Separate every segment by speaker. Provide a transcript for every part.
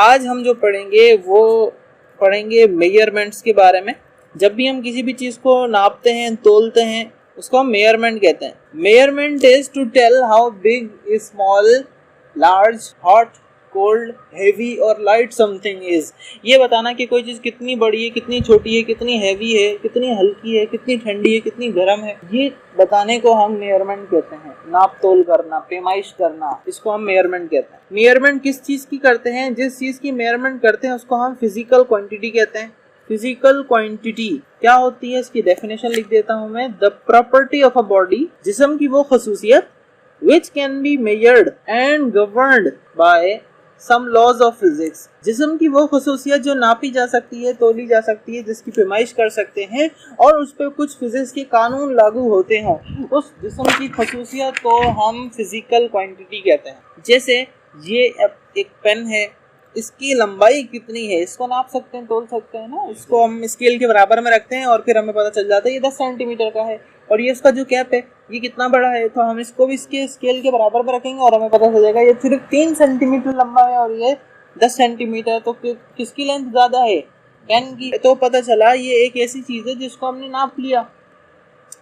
Speaker 1: आज हम जो पढ़ेंगे वो पढ़ेंगे मेजरमेंट्स के बारे में। जब भी हम किसी भी चीज़ को नापते हैं, तोलते हैं, उसको हम मेजरमेंट कहते हैं। Measurement is to tell how big, small, large, hot, cold, heavy और लाइट समथिंग इज। ये बताना कि कोई चीज़ कितनी बड़ी है, कितनी छोटी है, कितनी हेवी है, कितनी हल्की है, कितनी ठंडी है, कितनी गर्म है, ये बताने को हम मेजरमेंट कहते हैं। नाप तोल करना, पैमाइश करना, इसको हम मेजरमेंट कहते हैं। मेजरमेंट किस चीज़ की करते हैं? जिस चीज़ की मेजरमेंट करते हैं उसको हम फिजिकल क्वांटिटी कहते हैं। फिजिकल क्वांटिटी क्या होती है, इसकी डेफिनेशन लिख देता हूं मैं। The property of a body, जिस्म की वो खसूसियत which can be measured and governed by some laws of physics। जिस्म की वो खसूसियत जो नापी जा सकती है, तोली जा सकती है, जिसकी पैमाइश कर सकते हैं और उस पर कुछ फिजिक्स के कानून लागू होते हों, उस जिस्म की खसूसियत को हम फिजिकल क्वांटिटी कहते हैं। जैसे ये एक पेन है, इसकी लंबाई कितनी है, इसको नाप सकते हैं, तोल सकते हैं ना। इसको हम स्केल के बराबर में रखते हैं और फिर हमें पता चल जाता है ये 10 सेंटीमीटर का है। और ये इसका जो कैप है ये कितना बड़ा है, तो हम इसको भी इसके स्केल के बराबर में रखेंगे और हमें पता चल जाएगा ये सिर्फ 3 सेंटीमीटर लंबा है और ये 10 सेंटीमीटर। तो किसकी लेंथ ज़्यादा है? पेन की। तो पता चला ये एक ऐसी चीज़ है जिसको हमने नाप लिया।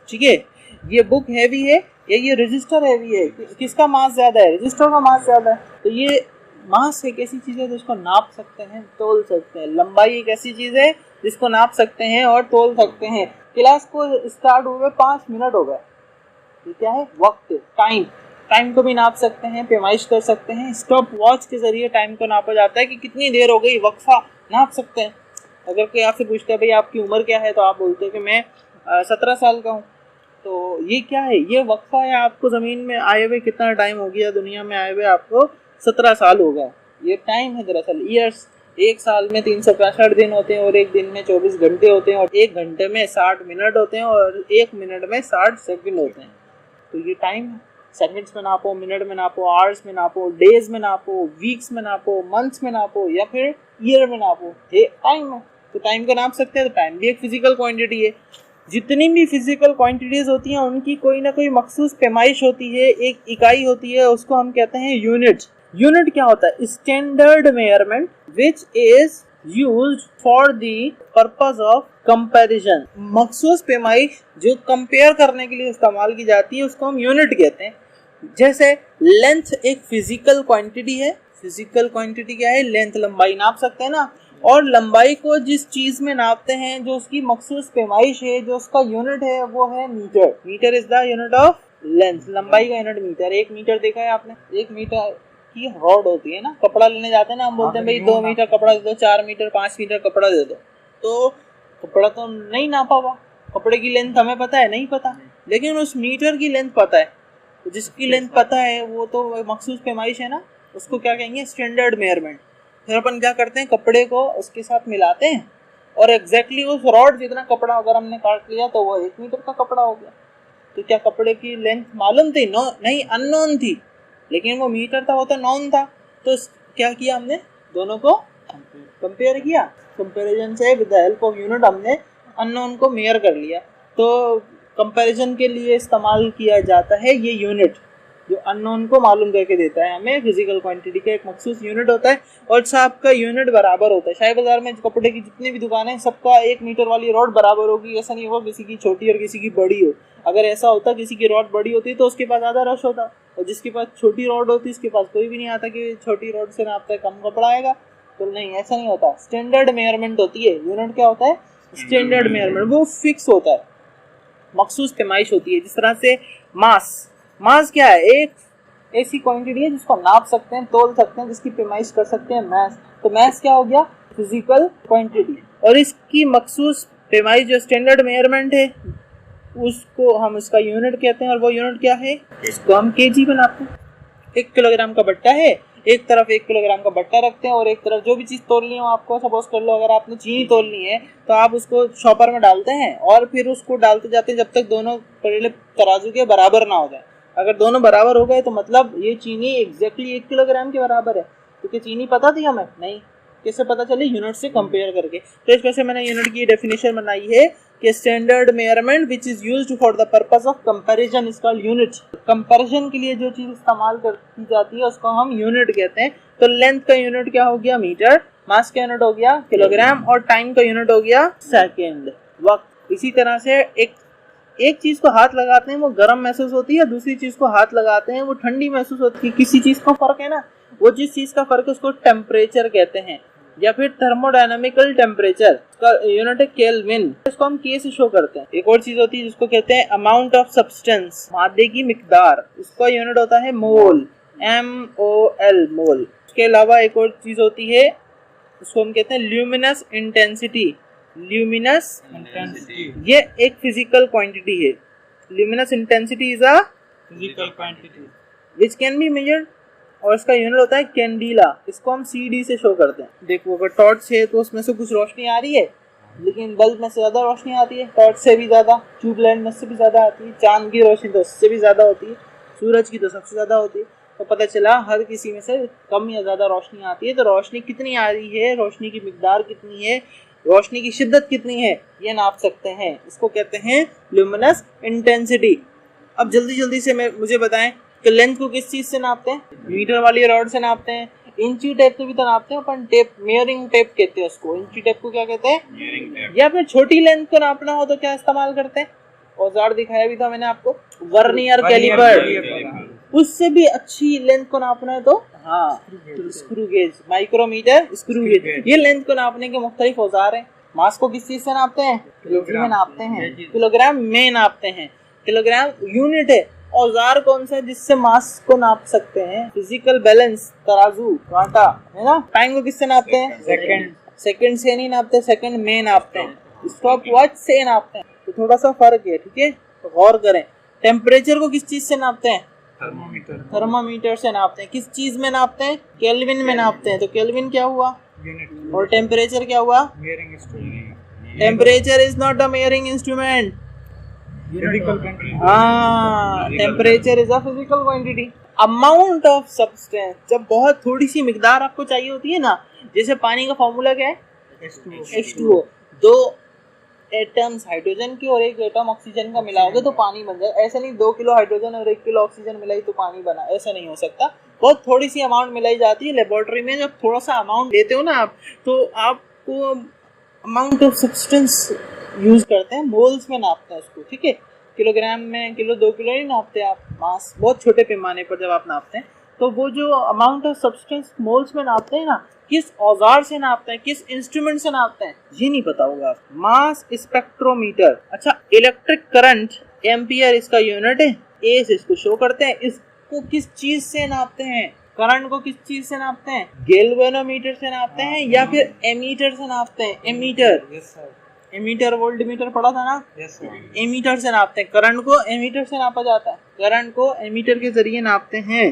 Speaker 1: ठीक है, ये बुक हैवी है या ये रजिस्टर हैवी है, किसका मास ज़्यादा है? रजिस्टर का मास ज़्यादा है। तो ये मास एक ऐसी चीज़ है जिसको नाप सकते हैं, तोल सकते हैं। लंबाई एक ऐसी चीज़ है जिसको नाप सकते हैं और तोल सकते हैं। क्लास को स्टार्ट हुए 5 मिनट हो गए। ये क्या है? वक्त, टाइम। टाइम को भी नाप सकते हैं, पैमाइश कर सकते हैं। स्टॉप वॉच के जरिए टाइम को नापा जाता है कि कितनी देर हो गई, वक्फा नाप सकते हैं। अगर कोई आपसे पूछता है भाई आपकी उम्र क्या है, तो आप बोलते हैं कि मैं 17 साल का हूँ। तो ये क्या है? ये वक्फा है। आपको ज़मीन में आए हुए कितना टाइम हो गया, दुनिया में आए हुए आपको 17 साल हो गए। ये टाइम है दरअसल। ईयर्स, एक साल में 365 दिन होते हैं और एक दिन में 24 घंटे होते हैं और एक घंटे में 60 मिनट होते हैं और एक मिनट में 60 सेकंड होते हैं। तो ये टाइम है। सेकंड्स में नापो, मिनट में नापो, आवर्स में नापो, डेज में नापो, वीक्स में नापो, मंथ्स में नापो या फिर ईयर में नापो, ये टाइम है। तो टाइम को नाप सकते हैं। तो टाइम भी एक फिजिकल क्वांटिटी है। जितनी भी फिजिकल क्वांटिटीज होती हैं उनकी कोई ना कोई मखसूस पैमाइश होती है, एक इकाई होती है, उसको हम कहते हैं यूनिट। यूनिट क्या होता है? Standard measurement which is used for the purpose of comparison. मखसूस पैमाइश जो कंपेयर करने के लिए इस्तेमाल की जाती है उसको हम यूनिट कहते हैं। जैसे लेंथ एक फिजिकल क्वांटिटी है। फिजिकल क्वांटिटी क्या है? लेंथ, लंबाई नाप सकते हैं ना। और लंबाई को जिस चीज़ में नापते हैं, जो उसकी मखसूस पैमाइश है, जो उसका यूनिट है, वो है metre. Metre is the unit of length. लंबाई का यूनिट मीटर। 1 मीटर देखा है आपने? 1 मीटर की रॉड होती है ना। कपड़ा लेने जाते हैं ना, हम बोलते हैं भाई 2 मीटर कपड़ा दे दो, 4 मीटर, 5 मीटर कपड़ा दे दो। तो कपड़ा तो नहीं नापा हुआ, कपड़े की लेंथ हमें पता है? नहीं पता, लेकिन उस मीटर की लेंथ पता है। तो जिसकी लेंथ पता है वो तो मखसूस पैमाइश है ना, उसको क्या कहेंगे? Standard measurement. फिर अपन क्या करते हैं? कपड़े को उसके साथ मिलाते हैं और एग्जैक्टली उस रॉड जितना कपड़ा अगर हमने काट लिया तो वो 1 मीटर का कपड़ा हो गया। तो क्या कपड़े की लेंथ मालूम थी? नहीं, अननोन थी। लेकिन वो मीटर था, वो तो नॉन था। तो क्या किया हमने? दोनों को कंपेयर किया। कंपैरिजन से with the help of unit हमने अननोन को मेजर कर लिया। तो कंपैरिजन के लिए इस्तेमाल किया जाता है ये यूनिट, जो अननोन को मालूम करके देता है हमें। फिजिकल क्वांटिटी का एक मखसूस यूनिट होता है और सबका यूनिट बराबर होता है। शायद बाजार में कपड़े की जितनी भी दुकानें हैं, सबका 1 मीटर वाली रॉड बराबर होगी। ऐसा नहीं होगा किसी की छोटी और किसी की बड़ी हो। अगर ऐसा होता, किसी की रॉड बड़ी होती तो उसके पास ज़्यादा रश होता, और जिसके पास छोटी रॉड होती उसके पास कोई भी नहीं आता कि छोटी रॉड से नापता है, कम कपड़ा आएगा। तो नहीं, ऐसा नहीं होता। स्टैंडर्ड मेजरमेंट होती है। यूनिट क्या होता है? Standard measurement. वो फिक्स होता है, मखसूस पैमाइश होती है। जिस तरह से मास क्या है? एक ऐसी क्वांटिटी है जिसको नाप सकते हैं, तोल सकते हैं, जिसकी पैमाइश कर सकते हैं, मैस। तो मैस क्या हो गया? Physical quantity. और इसकी मखसूस पैमाइश जो स्टैंडर्ड मेजरमेंट है उसको हम इसका यूनिट कहते हैं। और वो यूनिट क्या है? इसको हम केजी बनाते हैं। 1 किलोग्राम का बट्टा है, एक तरफ 1 किलोग्राम का बट्टा रखते हैं और एक तरफ जो भी चीज़ तोलनी हो आपको, सपोज कर लो अगर आपने चीनी तोलनी है तो आप उसको शॉपर में डालते हैं और फिर उसको डालते जाते हैं जब तक दोनों पहले तराजू के बराबर ना हो जाए। अगर दोनों बराबर हो गए तो मतलब ये चीनी एग्जैक्टली 1 किलोग्राम के बराबर है। क्योंकि चीनी पता थी हमें? नहीं। कैसे पता चली? यूनिट से कंपेयर करके। तो इस वजह से मैंने यूनिट की डेफिनेशन बनाई है कि standard measurement which is used for the purpose of comparison is called unit. Comparison के लिए जो चीज़ इस्तेमाल की जाती है उसको हम यूनिट कहते हैं। तो लेंथ का यूनिट क्या हो गया मीटर, मास का यूनिट हो गया किलोग्राम और टाइम का यूनिट हो गया सेकंड, वक्त। इसी तरह से एक चीज को हाथ लगाते हैं वो गर्म महसूस होती है, दूसरी चीज को हाथ लगाते हैं वो ठंडी महसूस होती है। किसी चीज का फर्क है ना, वो जिस चीज का फर्क है उसको टेम्परेचर कहते हैं, या फिर थर्मोडायनामिकल टेम्परेचर का यूनिट है केल्विन। इसको हम के से शो करते हैं। एक और चीज होती है जिसको कहते हैं अमाउंट ऑफ सब्सटेंस, मादे की मिकदार, उसका यूनिट होता है मोल, MOL, मोल। उसके अलावा एक और चीज होती है उसको हम कहते हैं ल्यूमिनस इंटेंसिटी। ल्यूमिनस इंटेंसिटी ये एक फिजिकल क्वांटिटी है। Luminous intensity is a physical quantity which can be measured, और इसका यूनिट होता है कैंडिला। इसको हम CD से शो करते हैं। देखो अगर टॉर्च है तो उसमें से कुछ रोशनी आ रही है, लेकिन बल्ब में से ज्यादा रोशनी आती है, टॉर्च से भी ज्यादा, ट्यूबलाइट में से भी ज्यादा आती है, चांद की रोशनी तो उससे भी ज्यादा होती है, सूरज की तो सबसे ज्यादा होती है। तो पता चला हर किसी में से कम या ज्यादा रोशनी आती है। तो रोशनी कितनी आ रही है, रोशनी की मिकदार कितनी है, रोशनी की शिद्दत कितनी है, ये नाप सकते हैं। इसको कहते हैं ल्यूमिनस इंटेंसिटी। अब जल्दी से मुझे बताएं कि लेंथ को किस चीज से नापते हैं? मीटर वाली रॉड से नापते हैं, इंची टेप से भी तो नापते हैं अपन, टेप मेयरिंग टेप कहते हैं उसको। इंची टेप को क्या कहते हैं? मेयरिंग टेप। या फिर छोटी लेंथ को नापना हो तो क्या इस्तेमाल करते हैं? औजार दिखाया भी था मैंने आपको, वर्नियर कैलिपर। उससे भी अच्छी लेंथ को नापना है तो हाँ screw gauge, micrometer, screw gauge, ये लेंथ को नापने के मुख्तलिफ औजार हैं। मास को किस चीज से नापते हैं? किलोग्राम में नापते हैं, किलोग्राम में नापते हैं। किलोग्राम यूनिट है। औजार कौन सा है जिससे मास को नाप सकते हैं? फिजिकल बैलेंस, तराजू, कांटा, है ना। टाइम को किससे नापते हैं? सेकंड। सेकंड से नहीं नापते, सेकंड में नापते हैं। स्टॉप वॉच से नापते हैं। तो थोड़ा सा फर्क है, ठीक है, तो गौर करें। टेम्परेचर को किस चीज से नापते हैं? थर्मोमीटर। थर्मोमीटर से नापते हैं। किस चीज में नापते हैं? केल्विन में नापते हैं। तो केल्विन क्या हुआ? यूनिट। और टेम्परेचर क्या हुआ? मेयरिंग instrument. Temperature is not a मेयरिंग instrument. Temperature is a physical quantity. Amount of substance, जब बहुत थोड़ी सी मिकदार आपको चाहिए होती है ना, जैसे पानी का फॉर्मूला क्या है? H2O। दो एटम्स हाइड्रोजन की और एक एटम ऑक्सीजन का मिलाओगे तो पानी बन जाए। ऐसा नहीं 2 किलो हाइड्रोजन और 1 किलो ऑक्सीजन मिलाई तो पानी बना, ऐसा नहीं हो सकता। बहुत थोड़ी सी अमाउंट मिलाई जाती है। लेबोरेटरी में जब थोड़ा सा अमाउंट लेते हो ना आप, तो आपको अमाउंट ऑफ सब्सटेंस यूज करते हैं, मोल्स में नापते हैं उसको, ठीक है। किलोग्राम में, किलो 2 किलो नहीं नापते आप। मास बहुत छोटे पैमाने पर जब आप नापते हैं तो वो जो अमाउंट ऑफ सब्सटेंस मोल्स में नापते हैं ना, किस औजार से नापते हैं, किस इंस्ट्रूमेंट से नापते हैं, ये नहीं पता होगा आप। मास स्पेक्ट्रोमीटर। अच्छा, इलेक्ट्रिक करंट एम्पियर इसका यूनिट है, ए से इसको शो करते हैं। इसको किस चीज से नापते हैं? करंट को किस चीज से नापते हैं? गैल्वेनोमीटर से नापते हैं या फिर एमीटर से नापते हैं? एमीटर, एमीटर वोल्ट मीटर पढ़ा था ना। एमीटर से नापते हैं। करंट को एमीटर से नापा जाता है, करंट को एमीटर के जरिए नापते हैं।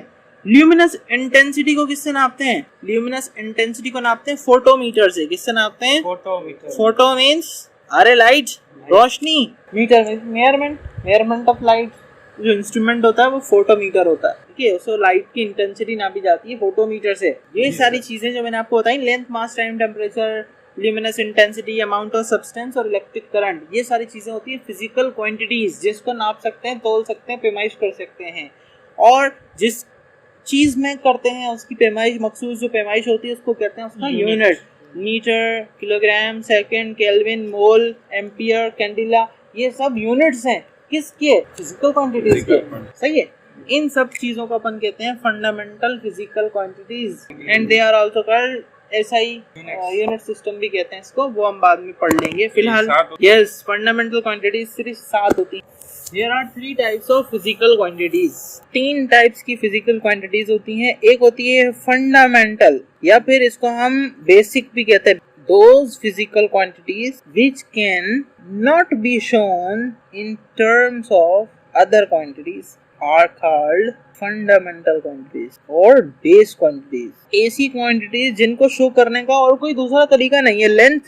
Speaker 1: ल्यूमिनस इंटेंसिटी को किससे नापते हैं? ल्यूमिनस इंटेंसिटी को नापते हैं फोटोमीटर से। किससे नापते हैं? फोटोमीटर। फोटो मींस अरे लाइट, रोशनी। Meter means measurement, measurement of light. जो इंस्ट्रूमेंट होता है वो फोटोमीटर होता है, ठीक है। उससे लाइट की इंटेंसिटी नापी जाती है फोटोमीटर से। ये सारी चीजें जो मैंने आपको बताई, length, mass, time, temperature, luminous intensity, amount of substance और इलेक्ट्रिक करंट, ये सारी चीजें होती है फिजिकल क्वांटिटीज, जिसको नाप सकते हैं, तोल सकते हैं, पैमाइश कर सकते हैं। और जिस चीज में करते हैं उसकी पैमाइश, मखसूस जो पैमाइश होती है उसको कहते हैं उसका unit. Metre, kilogram, second, kelvin, mole, ampere, candela, ये सब यूनिट्स हैं। किसके? फिजिकल क्वांटिटीज के। सही है। इन सब चीजों को अपन कहते हैं fundamental physical quantities and they are also called SI unit system भी कहते हैं इसको, वो हम बाद में पढ़ लेंगे। फिलहाल यस, फंडामेंटल क्वांटिटीज सिर्फ 7 होती हैं। There are 3 types of physical quantities. 3 types की फिजिकल क्वांटिटीज होती हैं। एक होती है फंडामेंटल, या फिर इसको हम बेसिक भी कहते हैं। Those physical quantities which can not be shown in terms of other quantities are called fundamental quantities और base quantities. ऐसी क्वांटिटीज जिनको शो करने का और कोई दूसरा तरीका नहीं है। लेंथ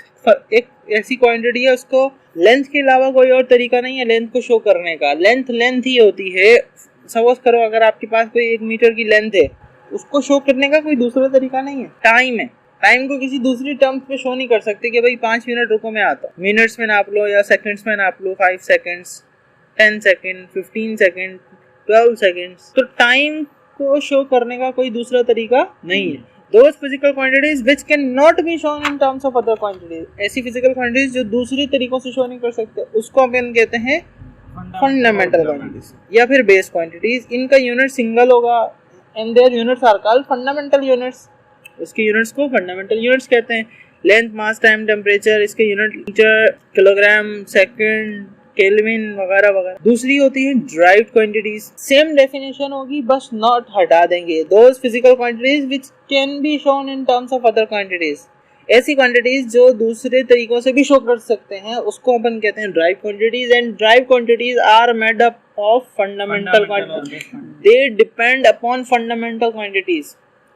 Speaker 1: एक ऐसी क्वांटिटी है, उसको लेंथ के अलावा कोई और तरीका नहीं है लेंथ को शो करने का। लेंथ ही होती है। सपोज करो अगर आपके पास कोई 1 मीटर की लेंथ है, उसको शो करने का कोई दूसरा तरीका नहीं है। टाइम है, टाइम को किसी दूसरी टर्म्स में शो नहीं कर सकते कि भाई 5 मिनट रुको मैं आता हूँ। मिनट्स में नाप लो या सेकंड्स में नाप लो, 5 सेकंड्स, 10 सेकंड, 15 सेकंड, 12 सेकंड्स। तो टाइम को शो करने का कोई दूसरा तरीका नहीं है। Those physical quantities which cannot be shown in terms of other quantities, ऐसी physical quantities जो दूसरी तरीकों से शो नहीं कर सकते, उसको अपन कहते हैं फंडामेंटल क्वांटिटीज या फिर बेस क्वांटिटीज। इनका यूनिट सिंगल होगा and their units are called fundamental units. उसके यूनिट्स को फंडामेंटल यूनिट्स कहते हैं। लेंथ, मास, टाइम, टेम्परेचर, इसके unit metre, kilogram, second, kelvin वगैरह वगैरह। दूसरी होती है ड्राइव्ड क्वांटिटीज, सेम डेफिनेशन होगी बस नॉट हटा देंगे। Those physical quantities which can be shown in terms of other quantities, ऐसी क्वांटिटीज जो दूसरे तरीकों से भी शो कर सकते हैं, उसको अपन कहते हैं derived quantities. And derived quantities are made up of fundamental quantities, they depend upon fundamental quantities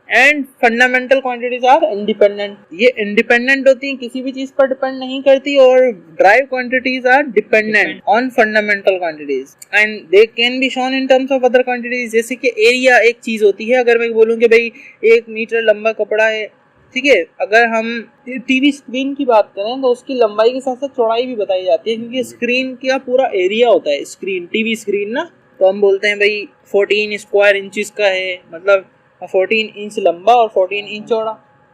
Speaker 1: and fundamental quantities are independent. ये इंडिपेंडेंट होती हैं, किसी भी चीज पर डिपेंड नहीं करती, और derived quantities are dependent on fundamental quantities and they can be shown in terms of other quantities. जैसे कि एरिया एक चीज होती है, अगर मैं बोलूं कि भाई 1 मीटर लंबा कपड़ा है, ठीक है, अगर हम टीवी स्क्रीन की बात करें तो उसकी लंबाई के साथ साथ चौड़ाई भी बताई जाती है, क्योंकि स्क्रीन का पूरा एरिया होता है, स्क्रीन, टीवी स्क्रीन ना, तो हम बोलते हैं भाई 14 स्क्वायर इंचेस का है, मतलब 14 इंच लंबा और 14 इंच चौड़ा,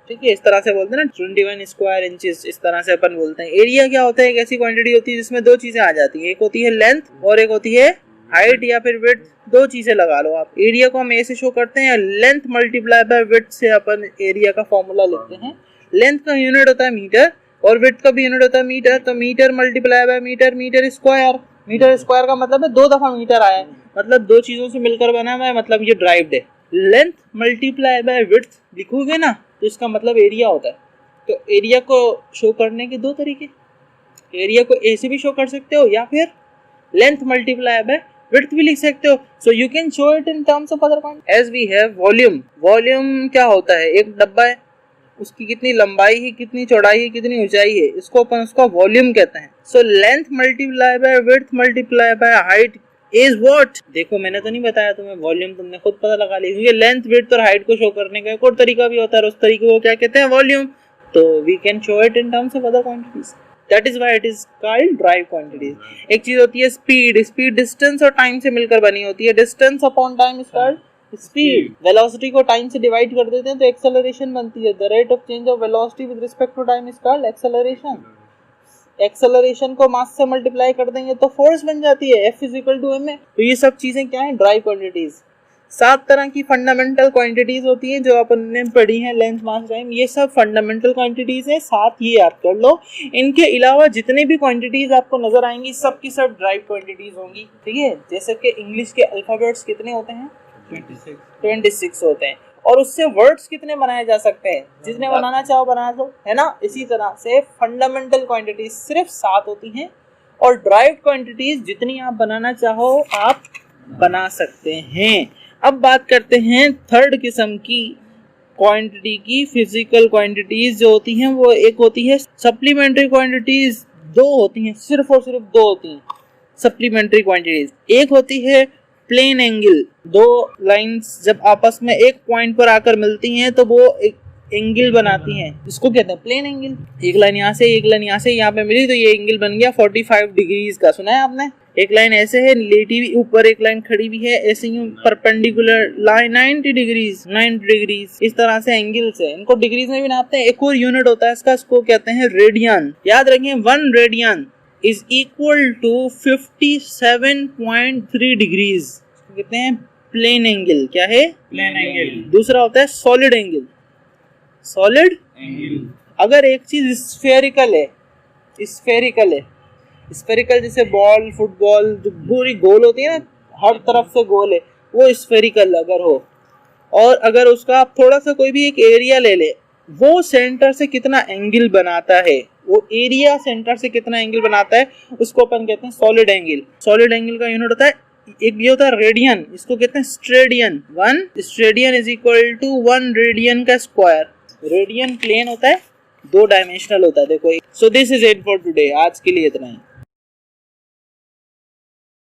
Speaker 1: ठीक है, इस तरह से बोलते हैं ना, 21 स्क्वायर इंचेस, इस तरह से अपन बोलते हैं। एरिया क्या होता है? एक ऐसी क्वांटिटी होती है जिसमें दो चीजें आ जाती हैं, एक होती है लेंथ और एक होती है हाइट या फिर विड्थ, दो चीजें लगा लो आप। एरिया को हम ऐसे शो करते हैं, लेंथ मल्टीप्लाई बाय विड्थ से अपन एरिया का फॉर्मूला लिखते हैं। लेंथ का यूनिट होता है मीटर और विड्थ का भी यूनिट होता है मीटर, तो metre multiply by metre, metre square. Metre square का मतलब है 2 दफा मीटर आया है, मतलब दो चीजों से मिलकर बना हुआ है, मतलब ये ड्राइव्ड है। लेंथ मल्टीप्लाई बाय विड्थ लिखोगे ना तो इसका मतलब एरिया होता है। तो एरिया को शो करने के दो तरीके, एरिया को ऐसे भी शो कर सकते हो या फिर लेंथ मल्टीप्लाई बाय विड्थ भी लिख सकते हो। So you can show it in terms of other quantity as we have volume. Volume क्या होता है? एक डब्बा है, उसकी कितनी लंबाई है, कितनी चौड़ाई है, कितनी ऊंचाई है, इसको अपन उसका वॉल्यूम कहते हैं। So length multiply by width multiply by height is what? देखो मैंने तो नहीं बताया तुम्हें, वॉल्यूम तुमने खुद पता लगा लिया, क्योंकि लेंथ, विड्थ और हाइट को शो करने का एक और तरीका भी होता है, उस तरीके को क्या कहते हैं? वॉल्यूम। तो we can show it in terms of other quantities, that is why it is called derived quantities. एक चीज होती है स्पीड, स्पीड डिस्टेंस और टाइम से मिलकर बनी होती है, distance upon time is called speed. Velocity को टाइम से डिवाइड कर देते हैं तो एक्सेलरेशन बनती है। The rate of change of velocity with respect to time is called acceleration. Acceleration को मास से मल्टीप्लाई कर देंगे तो फोर्स बन जाती है, F इक्वल टू ma। तो ये सब चीजें क्या है? Drive quantities. 7 तरह की फंडामेंटल क्वांटिटीज होती हैं जो अपन ने पढ़ी हैं, लेंथ, मास, टाइम, ये सब फंडामेंटल क्वांटिटीज हैं, 7 ये याद कर लो। इनके अलावा जितने भी क्वांटिटीज आपको नजर आएंगी सब की सब ड्राइव क्वांटिटीज होंगी, ठीक है। जैसे कि इंग्लिश के अल्फाबेट्स कितने होते हैं? 26 होते हैं, और उससे वर्ड्स कितने बनाए जा सकते हैं? जितने बनाना चाहो बना दो, है ना। इसी तरह से फंडामेंटल क्वांटिटीज सिर्फ 7 होती हैं, और ड्राइव्ड क्वांटिटीज जितनी आप बनाना चाहो आप बना सकते हैं। अब बात करते हैं थर्ड किस्म की क्वांटिटी की, फिजिकल क्वांटिटीज जो होती हैं वो एक होती है सप्लीमेंट्री क्वांटिटीज। 2 होती हैं, सिर्फ और सिर्फ 2 होती हैं सप्लीमेंट्री क्वांटिटीज। एक होती है प्लेन एंगल, 2 लाइंस जब आपस में एक पॉइंट पर आकर मिलती हैं तो वो एक एंगल बनाती हैं, इसको कहते हैं प्लेन एंगल। एक लाइन यहाँ से, एक लाइन यहाँ से, यहाँ पे मिली तो ये एंगल बन गया 45 डिग्रीज का। सुना है आपने? एक लाइन ऐसे है लेटी हुई, ऊपर एक लाइन खड़ी भी है, ऐसे ही परपेंडिकुलर लाइन 90 डिग्रीज। इस तरह से एंगल्स है, इनको डिग्रीज में भी नापते हैं। एक और यूनिट होता है इसका, इसको कहते हैं रेडियन। याद रखें 1 radian is equal to 57.3 degrees. कहते हैं प्लेन एंगल। क्या है?
Speaker 2: Plane angle.
Speaker 1: दूसरा होता है सॉलिड एंगल। सॉलिड एंगल अगर एक चीज स्फेरिकल है, स्फेरिकल जैसे बॉल, फुटबॉल जो पूरी गोल होती है ना, हर तरफ से गोल है, वो स्फेरिकल अगर हो, और अगर उसका आप थोड़ा सा कोई भी एक एरिया ले ले, वो सेंटर से कितना एंगल बनाता है, वो एरिया सेंटर से कितना एंगल बनाता है, उसको अपन कहते हैं सॉलिड एंगल। सॉलिड एंगल का यूनिट होता है, एक ये होता है रेडियन, इसको कहते हैं स्ट्रेडियन। 1 स्ट्रेडियन इज इक्वल टू 1 रेडियन का स्क्वायर। रेडियन प्लेन होता है, 2 डायमेंशनल होता है। देखो, so this is it for today. आज के लिए इतना ही।